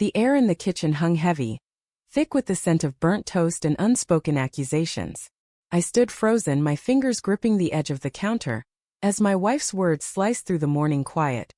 The air in the kitchen hung heavy, thick with the scent of burnt toast and unspoken accusations. I stood frozen, my fingers gripping the edge of the counter, as my wife's words sliced through the morning quiet.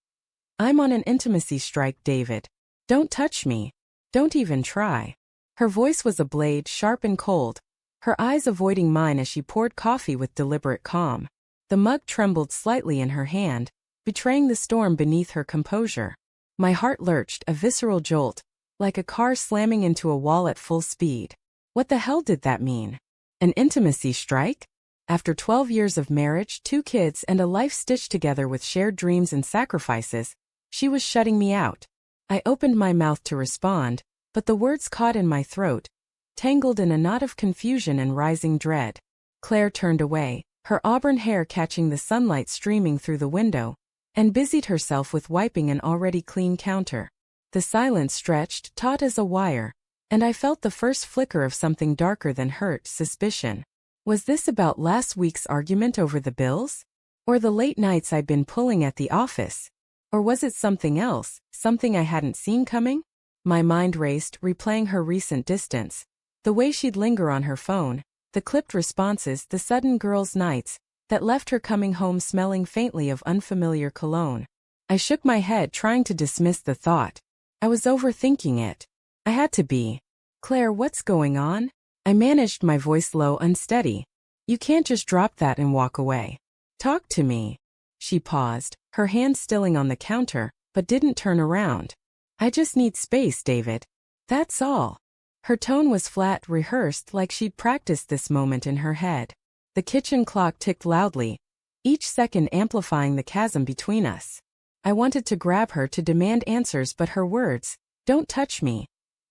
"I'm on an intimacy strike, David. Don't touch me. Don't even try." Her voice was a blade, sharp and cold, her eyes avoiding mine as she poured coffee with deliberate calm. The mug trembled slightly in her hand, betraying the storm beneath her composure. My heart lurched, a visceral jolt, like a car slamming into a wall at full speed. What the hell did that mean? An intimacy strike? After 12 years of marriage, 2 kids, and a life stitched together with shared dreams and sacrifices, she was shutting me out. I opened my mouth to respond, but the words caught in my throat, tangled in a knot of confusion and rising dread. Claire turned away, her auburn hair catching the sunlight streaming through the window, and busied herself with wiping an already clean counter. The silence stretched, taut as a wire, and I felt the first flicker of something darker than hurt, suspicion. Was this about last week's argument over the bills? Or the late nights I'd been pulling at the office? Or was it something else, something I hadn't seen coming? My mind raced, replaying her recent distance. The way she'd linger on her phone, the clipped responses, the sudden girls' nights, that left her coming home smelling faintly of unfamiliar cologne. I shook my head, trying to dismiss the thought. I was overthinking it. I had to be. "Claire, what's going on?" I managed, my voice low, unsteady. "You can't just drop that and walk away. Talk to me." She paused, her hand stilling on the counter, but didn't turn around. "I just need space, David. That's all." Her tone was flat, rehearsed, like she'd practiced this moment in her head. The kitchen clock ticked loudly, each second amplifying the chasm between us. I wanted to grab her, to demand answers, but her words, "Don't touch me,"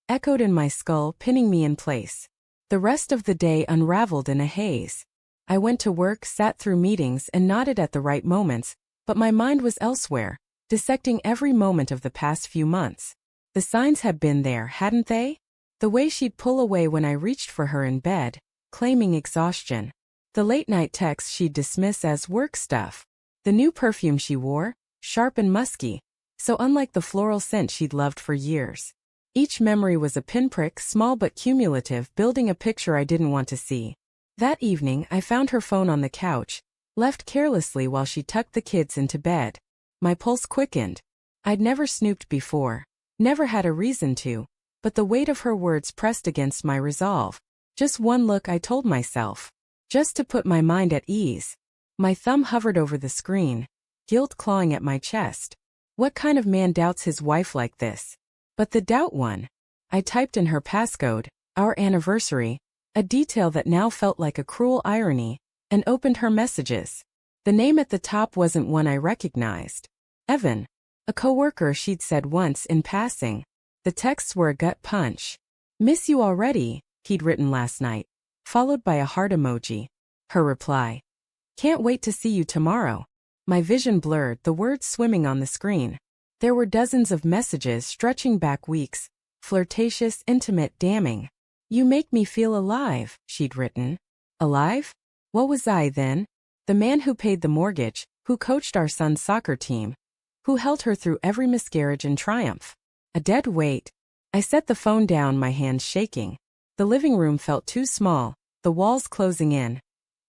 echoed in my skull, pinning me in place. The rest of the day unraveled in a haze. I went to work, sat through meetings, and nodded at the right moments, but my mind was elsewhere, dissecting every moment of the past few months. The signs had been there, hadn't they? The way she'd pull away when I reached for her in bed, claiming exhaustion. The late-night texts she'd dismiss as work stuff. The new perfume she wore, sharp and musky, so unlike the floral scent she'd loved for years. Each memory was a pinprick, small but cumulative, building a picture I didn't want to see. That evening, I found her phone on the couch, left carelessly while she tucked the kids into bed. My pulse quickened. I'd never snooped before, never had a reason to, but the weight of her words pressed against my resolve. Just one look, I told myself. Just to put my mind at ease. My thumb hovered over the screen, guilt clawing at my chest. What kind of man doubts his wife like this? But the doubt won. I typed in her passcode, our anniversary, a detail that now felt like a cruel irony, and opened her messages. The name at the top wasn't one I recognized. Evan. A coworker she'd said once in passing. The texts were a gut punch. "Miss you already," he'd written last night, followed by a heart emoji. Her reply. "Can't wait to see you tomorrow." My vision blurred, the words swimming on the screen. There were dozens of messages stretching back weeks, flirtatious, intimate, damning. "You make me feel alive," she'd written. Alive? What was I then? The man who paid the mortgage, who coached our son's soccer team, who held her through every miscarriage and triumph. A dead weight. I set the phone down, my hands shaking. The living room felt too small, the walls closing in,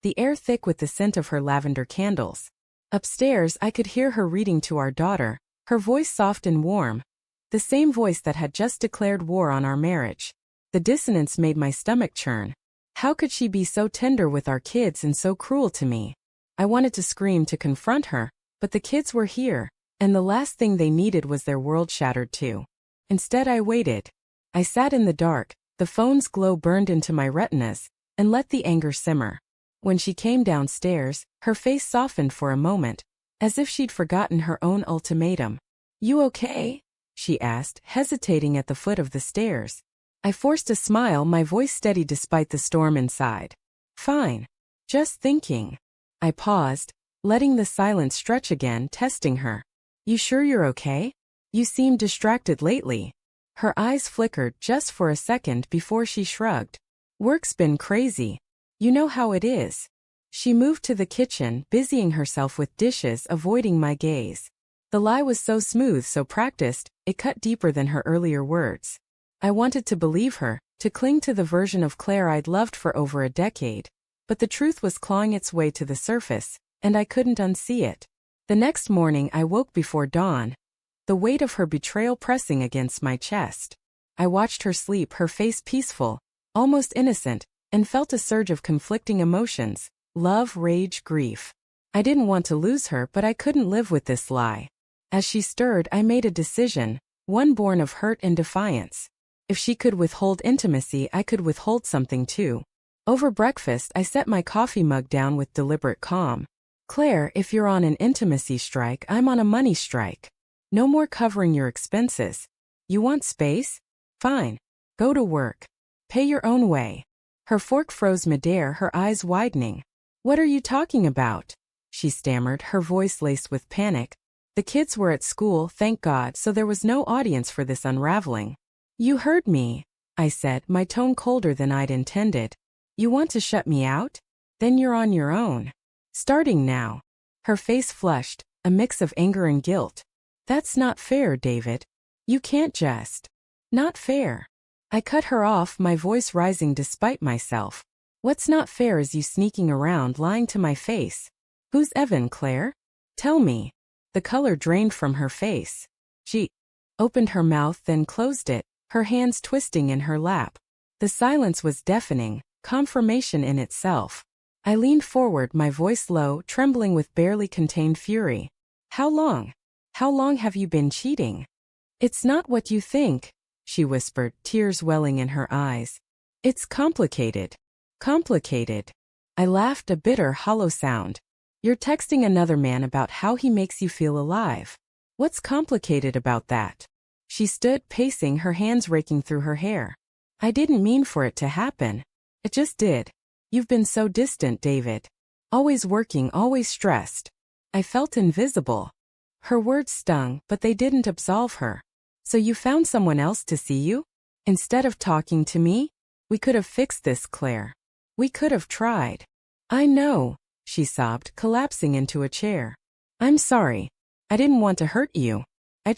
the air thick with the scent of her lavender candles. Upstairs, I could hear her reading to our daughter, her voice soft and warm, the same voice that had just declared war on our marriage. The dissonance made my stomach churn. How could she be so tender with our kids and so cruel to me? I wanted to scream, to confront her, but the kids were here, and the last thing they needed was their world shattered too. Instead, I waited. I sat in the dark, the phone's glow burned into my retinas, and let the anger simmer. When she came downstairs, her face softened for a moment, as if she'd forgotten her own ultimatum. "You okay?" she asked, hesitating at the foot of the stairs. I forced a smile, my voice steady despite the storm inside. "Fine. Just thinking." I paused, letting the silence stretch again, testing her. "You sure you're okay? You seem distracted lately." Her eyes flickered just for a second before she shrugged. "Work's been crazy. You know how it is." She moved to the kitchen, busying herself with dishes, avoiding my gaze. The lie was so smooth, so practiced, it cut deeper than her earlier words. I wanted to believe her, to cling to the version of Claire I'd loved for over a decade. But the truth was clawing its way to the surface, and I couldn't unsee it. The next morning I woke before dawn, the weight of her betrayal pressing against my chest. I watched her sleep, her face peaceful, almost innocent, and felt a surge of conflicting emotions: love, rage, grief. I didn't want to lose her, but I couldn't live with this lie. As she stirred, I made a decision, one born of hurt and defiance. If she could withhold intimacy, I could withhold something too. Over breakfast, I set my coffee mug down with deliberate calm. Claire, if you're on an intimacy strike, I'm on a money strike. No more covering your expenses. You want space? Fine. Go to work. Pay your own way. Her fork froze midair, her eyes widening. What are you talking about? She stammered, her voice laced with panic. The kids were at school, thank God, so there was no audience for this unraveling. You heard me, I said, my tone colder than I'd intended. You want to shut me out? Then you're on your own. Starting now. Her face flushed, a mix of anger and guilt. That's not fair, David. You can't just. Not fair. I cut her off, my voice rising despite myself. What's not fair is you sneaking around lying to my face. Who's Evan, Claire? Tell me. The color drained from her face. She opened her mouth, then closed it, her hands twisting in her lap. The silence was deafening, confirmation in itself. I leaned forward, my voice low, trembling with barely contained fury. How long? How long have you been cheating? It's not what you think, she whispered, tears welling in her eyes. It's complicated. Complicated. I laughed, a bitter, hollow sound. You're texting another man about how he makes you feel alive. What's complicated about that? She stood, pacing, her hands raking through her hair. I didn't mean for it to happen. It just did. You've been so distant, David. Always working, always stressed. I felt invisible. Her words stung, but they didn't absolve her. So you found someone else to see you? Instead of talking to me? We could have fixed this, Claire. We could have tried. I know, she sobbed, collapsing into a chair. I'm sorry. I didn't want to hurt you. I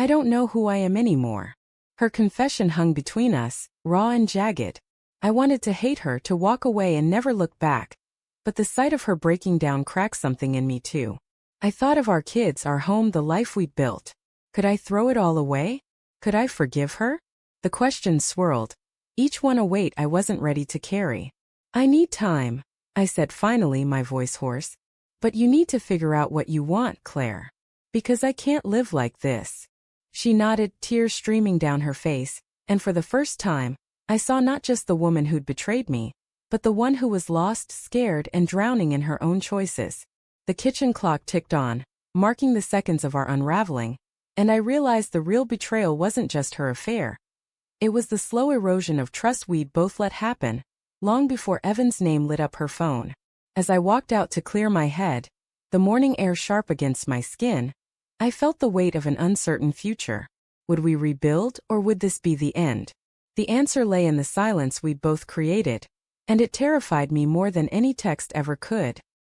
don't know who I am anymore. Her confession hung between us, raw and jagged. I wanted to hate her, to walk away and never look back. But the sight of her breaking down cracked something in me too. I thought of our kids, our home, the life we'd built. Could I throw it all away? Could I forgive her? The questions swirled, each one a weight I wasn't ready to carry. I need time, I said finally, my voice hoarse. But you need to figure out what you want, Claire. Because I can't live like this. She nodded, tears streaming down her face, and for the first time, I saw not just the woman who'd betrayed me, but the one who was lost, scared, and drowning in her own choices. The kitchen clock ticked on, marking the seconds of our unraveling, and I realized the real betrayal wasn't just her affair. It was the slow erosion of trust we'd both let happen, long before Evan's name lit up her phone. As I walked out to clear my head, the morning air sharp against my skin, I felt the weight of an uncertain future. Would we rebuild, or would this be the end? The answer lay in the silence we'd both created, and it terrified me more than any text ever could.